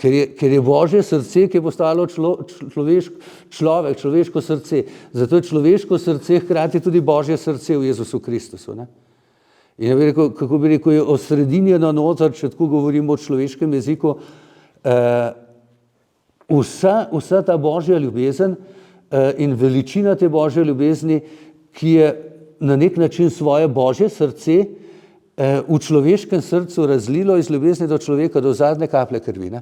Speaker 1: Ker je Božje srce, ki je postalo človeško srce. Zato je človeško srce hkrati tudi Božje srce v Jezusu Kristusu, ne? In ja bi rekel, kako bi rekel, je osredinjeno noter, če tako govorimo o človeškem jeziku, vsa ta Božja ljubezen in veličina te Božje ljubezni, ki je na nek način svoje Božje srce v človeškem srcu razlilo iz ljubezni do človeka do zadnje kaplje krvi, ne?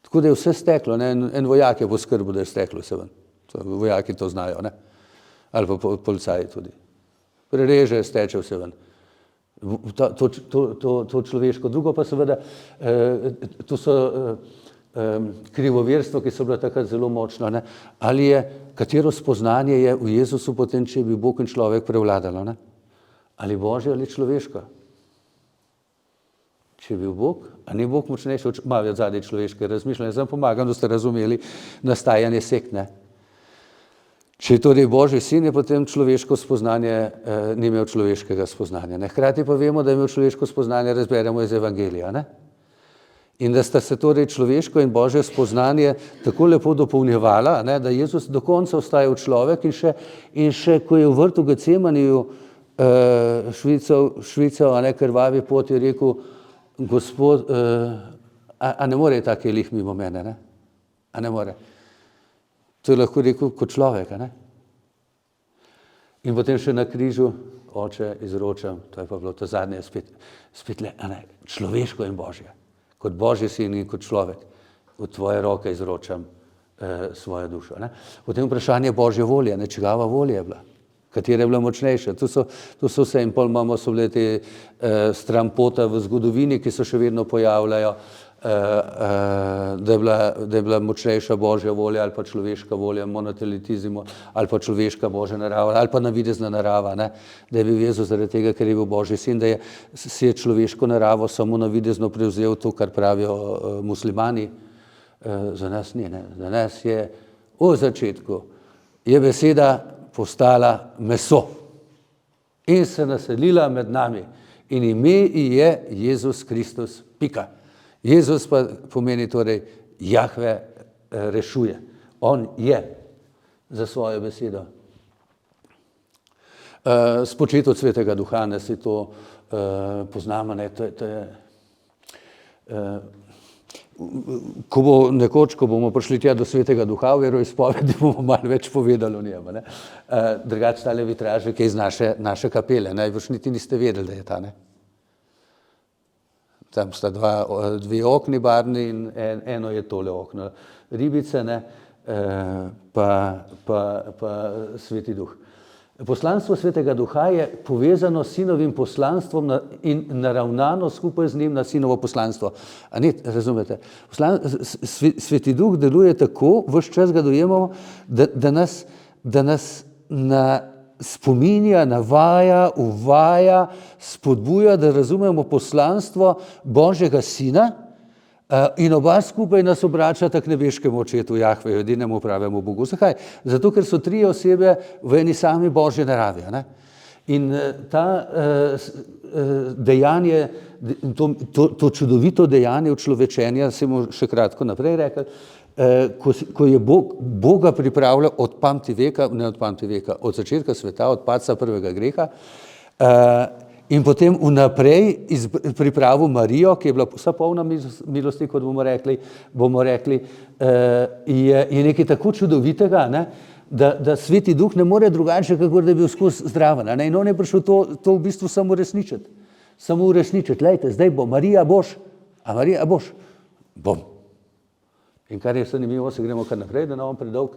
Speaker 1: Tako da je vse steklo, ne? En vojak je poskrbel, da je steklo vse ven. Vojaki to znajo, ne? Ali pa policaji tudi. Prereže, steče vse ven. To človeško. Drugo pa seveda, to so krivoverstvo, ki so bila takrat zelo močno, ne? Ali je, katero spoznanje je v Jezusu potem, če bi Bog in človek prevladalo, ne? Ali Božje ali človeško? Če je bil Bog, a ni Bog močnejši, malo je zadaj človeške razmišljanje, zdaj pomagam, da ste razumeli nastajanje sekt, ne? Če je torej Božji sin, je potem človeško spoznanje, ni imel človeškega spoznanja, ne? Hkrati pa vemo, da je imel človeško spoznanje, razberemo iz Evangelija, ne? In da sta se torej človeško in Božje spoznanje tako lepo dopolnjevala, ne? Da Jezus do konca ostajal človek in še ko je v vrtu Getsemaniju švical, a ne krvavi pot, je rekel, Gospod, a ne more take lih mimo mene, ne? A ne more. To je lahko rekel kot človek, ne? In potem še na križu, Oče, izročam, to je pa bilo to zadnje, spet le, a ne, človeško in Božje. Kot Božji sin in kot človek, v tvoje roke izročam svojo dušo, ne? Potem vprašanje Božje volje, ne, čigava volja je bila. Katera je bila močnejša. To so vse in pol so bile te stranpota v zgodovini, ki se še vedno pojavljajo. da je bila močnejša božja volja ali pa človeška volja, monoteletizmu, ali pa človeška božja narava, ali pa navidezna narava, ne? Da je bil Jezus zaradi tega, ker je bil Božji sin, da si je človeško naravo samo navidezno prevzel, to, kar pravijo muslimani. Za nas ni, ne? Za nas je v začetku je beseda postala meso in se naselila med nami in ime je Jezus Kristus, pika. Jezus pa pomeni torej Jahve rešuje. On je za svojo besedo. Spočet od Svetega Duha, ne, si to poznamo, ne, to je ko bo nekoč, ko bomo prišli tja do Svetega Duha v veroizpovedi, bomo malo več povedali o njem. Drugače tale vitraž je iz naše kapele, najbrž niti niste vedeli, da je ta, ne. Tam sta dve okni barvni in eno je tole okno ribice, ne, pa Sveti Duh. Poslanstvo Svetega Duha je povezano s sinovim poslanstvom in naravnano skupaj z njim na sinovo poslanstvo. A ne, razumete? Sveti Duh deluje tako, ves čas ga dojemamo, da nas spominja, navaja, uvaja, spodbuja, da razumemo poslanstvo Božjega Sina in oba skupaj nas obračata k nebeškemu očetu Jahveju, edinemu pravemu Bogu. Zakaj? Zato, ker so tri osebe v eni sami Božji naravi. Ne? In ta dejanje, to čudovito dejanje učlovečenja, se mu še kratko naprej rekel, ko je Boga pripravljal od pamti veka, ne od pamti veka, od začetka sveta, od padca prvega greha, in potem vnaprej pripravil Marijo, ki je bila vsa polna milosti, kot bomo rekli, je nekaj tako čudovitega, ne, da Sveti Duh ne more drugače, kakor da je bil skozi zdraven. Ne, in on je prišel to v bistvu samo uresničiti. Lejte, zdaj bo, Marija boš, a Marija boš, bom. In kar je zanimivo, se gremo kar naprej, da ne bom predolg.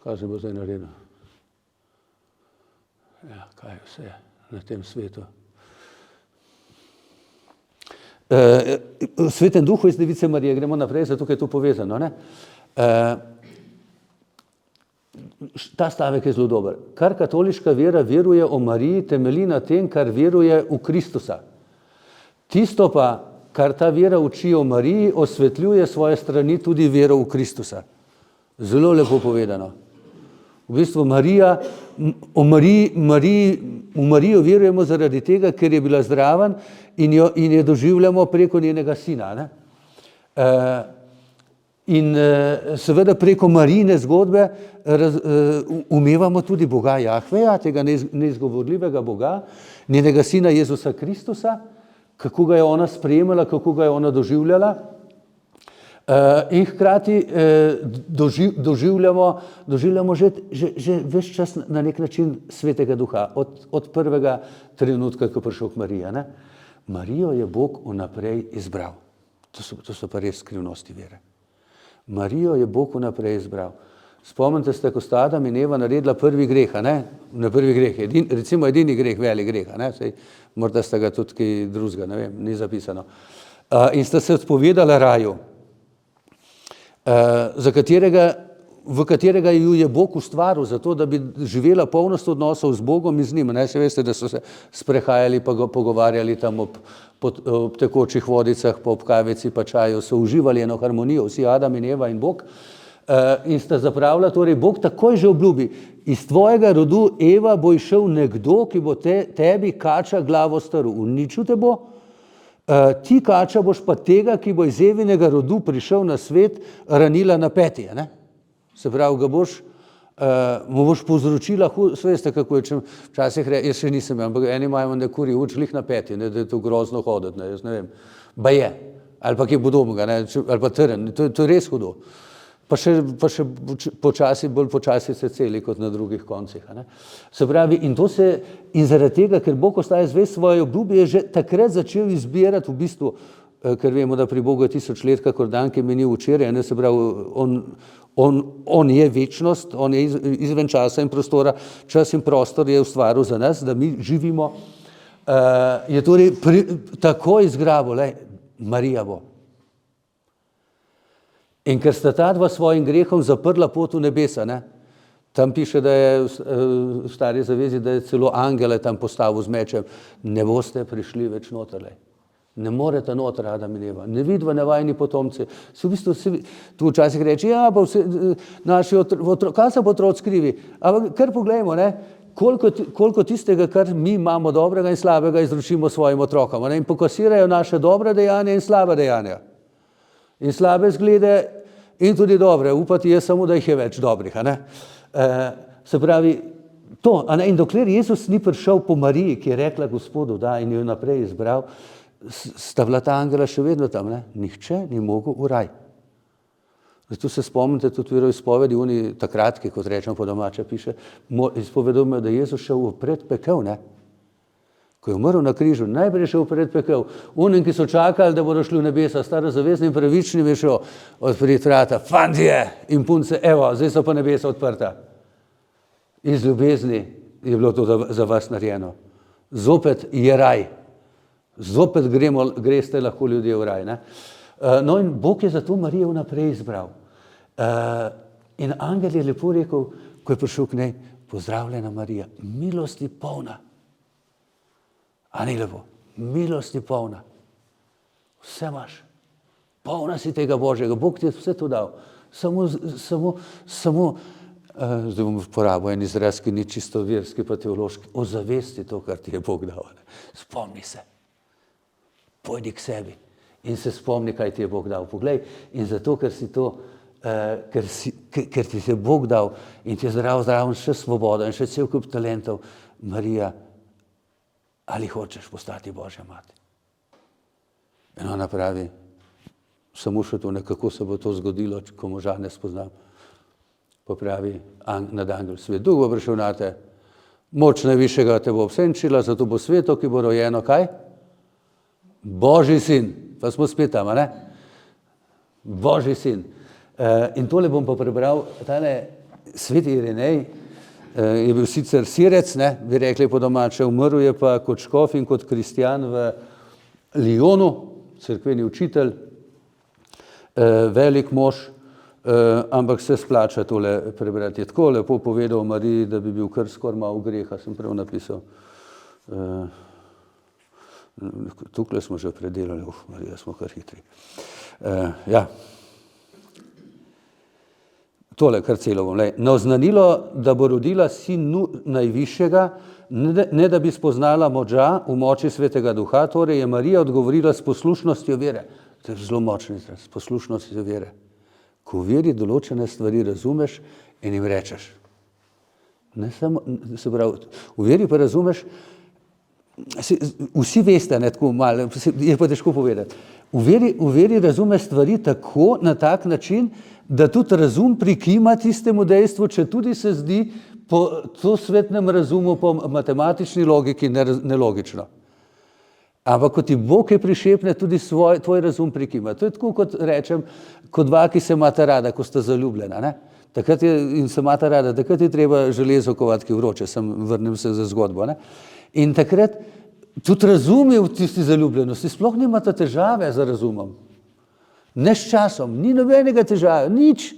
Speaker 1: Kaj se bo zdaj naredil? Ja, kaj vse je na tem svetu. V Svetem Duhu iz Device Marije, gremo naprej, zato je to povezano. Ne? Ta stavek je zelo dober. Kar katoliška vera veruje o Mariji, temelji na tem, kar veruje v Kristusa. Tisto pa, kar ta vera uči o Mariji, osvetljuje svoje strani tudi vero v Kristusa. Zelo lepo povedano. V bistvu v Marijo verujemo zaradi tega, ker je bila zraven in je doživljamo preko njenega sina. Ne? In seveda preko Marijine zgodbe umevamo tudi Boga Jahveja, tega neizgovorljivega Boga, njenega sina Jezusa Kristusa, kako ga je ona sprejemala, kako ga je ona doživljala. In hkrati doživljamo že ves čas na nek način Svetega Duha, od prvega trenutka, ko je prišel k Mariji. Ne? Marijo je Bog vnaprej izbral. To so pa res skrivnosti vere. Marijo je Bog vnaprej izbral. Spomnite se, ko sta Adam in Eva naredila prvi greh, na prvi greh, recimo edini greh, velik greh, sej, morda sta ga tudi kaj drugega, ne vem, ni zapisano. In sta se odpovedala raju, v katerega ju je Bog ustvaril, zato da bi živela polnost odnosov z Bogom in z njim. Se veste, da so se sprehajali pa pogovarjali tam ob tekočih vodicah, pa ob kavici pa čaju, so uživali eno harmonijo, vsi Adam in Eva in Bog. In sta zapravila, torej Bog takoj že obljubi, iz tvojega rodu, Eva, bo išel nekdo, ki bo tebi kača glavo strl, uničil te bo, ti kača boš pa tega, ki bo iz Evinega rodu prišel na svet, ranila na peti. Ne? Se pravi, mu boš povzročila, veste kako je, če včasih jaz še nisem, ampak eni imajo nekuri učlih na peti, ne, da je to grozno hoditi, ne, jaz ne vem, baje, ali pa kje podobnega, ali pa teren, to je res hudo. Pa še bolj počasi se celi kot na drugih koncih. Se pravi, in zaradi tega, ker Bog ostaja zvest svoje obljubi, je že takrat začel izbirati v bistvu, ker vemo, da pri Bogu je 1000 let, kakor dan, ki meni včeraj, se pravi, on je večnost, on je izven časa in prostora, čas in prostor je ustvaril za nas, da mi živimo, je torej tako izgrabil, Marija bo. In ker sta ta dva svojim grehom zaprla pot v nebesa, ne? Tam piše, da je v Stari zavezi, da je celo angele tam postavil z mečem. Ne boste prišli več noterle. Ne morete noter, Adam in Eva. Ne vidva, ne vajni potomci. V bistvu tu včasih reči, ja, pa vse, naši kaj se bo otroci krivi? Ampak kar poglejmo, ne? Koliko tistega, kar mi imamo dobrega in slabega, izročimo svojim otrokom. Ne? In pokasirajo naše dobre dejanja in slabe dejanja. In slabe zglede in tudi dobre. Upati je samo, da jih je več dobrih. A ne? Se pravi, to. A ne? In dokler Jezus ni prišel po Mariji, ki je rekla Gospodu da in jo naprej izbral, sta bila ta angela še vedno tam. Ne? Nihče ni mogel v raj. Zato se spomnite tudi veroizpovedi, oni takratki, kot rečem po domače, piše, izpovedujejo, da je Jezus šel v predpekel, ne? Ko je umrl na križu, najprej je šel v predpekel. Unim, ki so čakali, da bodo šli v nebesa, starozaveznim pravičnim je šel odpreti vrata, fantje in punce, evo, zdaj so pa nebesa odprta. Iz ljubezni je bilo to za vas narejeno. Zopet je raj. Zopet greste lahko ljudje v raj, ne? No in Bog je zato Marijo vnaprej izbral. In angel je lepo rekel, ko je prišel k njej, pozdravljena Marija, milosti polna. A ni lepo? Milosti polna. Vse imaš. Polna si tega Božjega. Bog ti je vse to dal. Samo, zdaj bom porabil en izraz, ki ni čisto verski, pa teološki, ozavesti to, kar ti je Bog dal. Spomni se. Pojdi k sebi. In se spomni, kaj ti je Bog dal. Poglej, in zato, ker si to, ker ti je Bog dal in ti je zraven še svoboda in še cel kup talentov, Marija, ali hočeš postati Božja mati? In ona pravi, samo še to, nekako se bo to zgodilo, ko moža ne spoznam. Pa pravi nad angel svet, Duh bo prišel na te, moč najvišjega te bo obsenčila, zato bo sveto, ki bo rojeno, kaj? Božji sin. Pa smo spet tam, a ne? Božji sin. In tole bom pa prebral, tale sveti Irinej je bil sicer sirec, ne, bi rekli po domače, umrl je pa kot škof in kot kristjan v Lyonu, cerkveni učitelj, velik mož, ampak se splača tole prebrati. Je tako lepo povedal Mariji, da bi bil kar skoraj malo greha, sem prav napisal. Tukaj smo že predelali, Marija, smo kar hitri. Ja. Tole, kar celo bom. Naznanilo, da bo rodila sinu najvišjega, ne da bi spoznala moža v moči svetega duha, torej je Marija odgovorila s poslušnostjo vere. To je zelo močni izraz, s poslušnostjo vere. Ko v veri določene stvari razumeš in jim rečeš. Ne samo, se pravi, v veri pa razumeš, vsi veste, ne, tako malo, je pa težko povedati. V veri razumeš stvari tako, na tak način, da tudi razum prikima tistemu dejstvu, če tudi se zdi po to svetnem razumu, po matematični logiki nelogično. Ampak ko ti Bog je prišepne, tudi tvoj razum prikima. To je tako, kot rečem, kot dva, ki se imata rada, ko sta zaljubljena, ne? Takrat je, in se imata rada, takrat je treba železo kovati, ki vroče, vrnem se za zgodbo, ne? In takrat tudi razum je v tisti zaljubljenosti, sploh nimata težave za razumom. Ne s časom, ni nobenega težave, nič.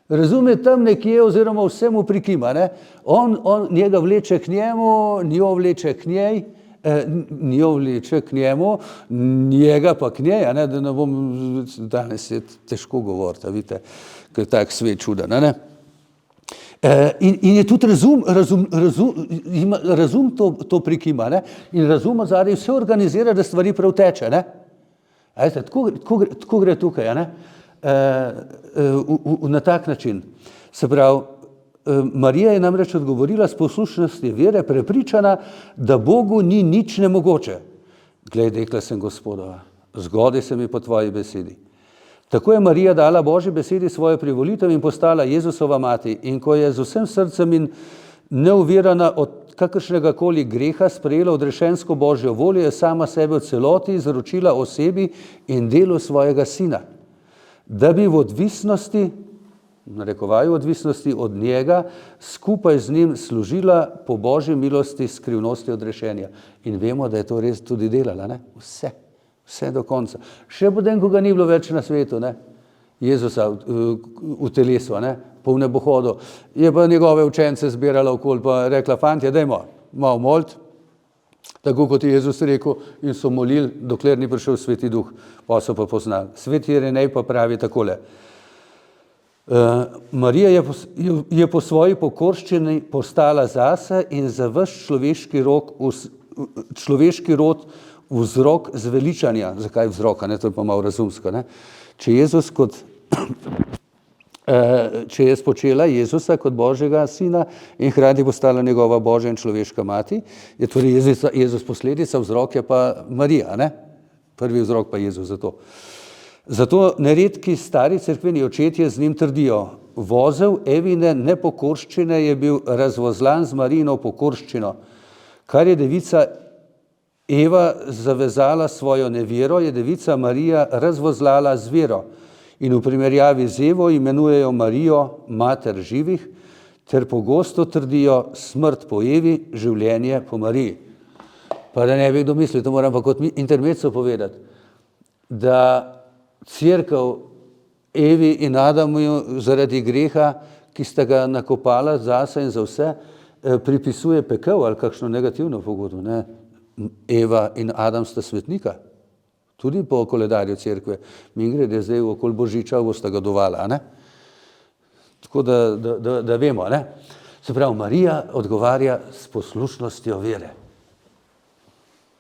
Speaker 1: Razum je tam nekje oziroma vsemu prikima, ne? On njega vleče k njemu, njo vleče k njej, njo vleče k njemu, njega pa k njej, ne? Da ne bom, danes je težko govoriti, vidite, ker je tak svet čuden, ne? In je tudi razum to prikima, ne? In razum zadaj vse organizira, da stvari prav teče, ne? Tako gre tukaj, ne? Na tak način. Se pravi, Marija je namreč odgovorila s poslušnostjo vere, prepričana, da Bogu ni nič nemogoče. Glej, rekla sem Gospodova, zgodi se mi po tvoji besedi. Tako je Marija dala Božji besedi svojo privolitev in postala Jezusova mati. In ko je z vsem srcem in neuvirana od kakršnega koli greha sprejela odrešensko Božjo voljo, je sama sebe v celoti izročila osebi in delu svojega sina, da bi v odvisnosti, narekovaju odvisnosti od njega, skupaj z njim služila po Božji milosti skrivnosti odrešenja. In vemo, da je to res tudi delala, ne? Vse do konca. Še potem, ko ga ni bilo več na svetu, ne? Jezusa v telesu, ne? Po nebohodu. Je pa njegove učence zbirala okoli, pa rekla, fantje, dajmo malo moliti, tako kot je Jezus rekel, in so molili, dokler ni prišel Sveti Duh, pa so pa poznali. Sveti Irenej pa pravi takole. Marija je po svoji pokorščini postala zase in za ves človeški rod vzrok zveličanja. Zakaj vzroka, ne? To je pa malo razumsko, ne? Če je spočela Jezusa kot Božjega sina in hkrati postala njegova Božja in človeška mati, je torej Jezus posledica, vzrok je pa Marija, ne? Prvi vzrok pa Jezus za to. Zato neredki stari cerkveni očetje z njim trdijo, vozel Evine nepokorščine je bil razvozlan z Marijino pokorščino. Kar je devica Eva zavezala svojo nevero, je devica Marija razvozlala z vero. In v primerjavi z Evo imenujejo Marijo mater živih, ter pogosto trdijo smrt po Evi, življenje po Mariji. Pa da ne bi kdo mislil, to moram pa kot intermezzo povedati, da Cerkev Evi in Adamu zaradi greha, ki sta ga nakopala zase in za vse, pripisuje pekel ali kakšno negativno pogodbo, ne? Eva in Adam sta svetnika, tudi po koledarju cerkve. Mimogrede, zdaj okoli Božiča bosta ga dovala, ne? Tako da vemo, ne? Se pravi, Marija odgovarja s poslušnostjo vere.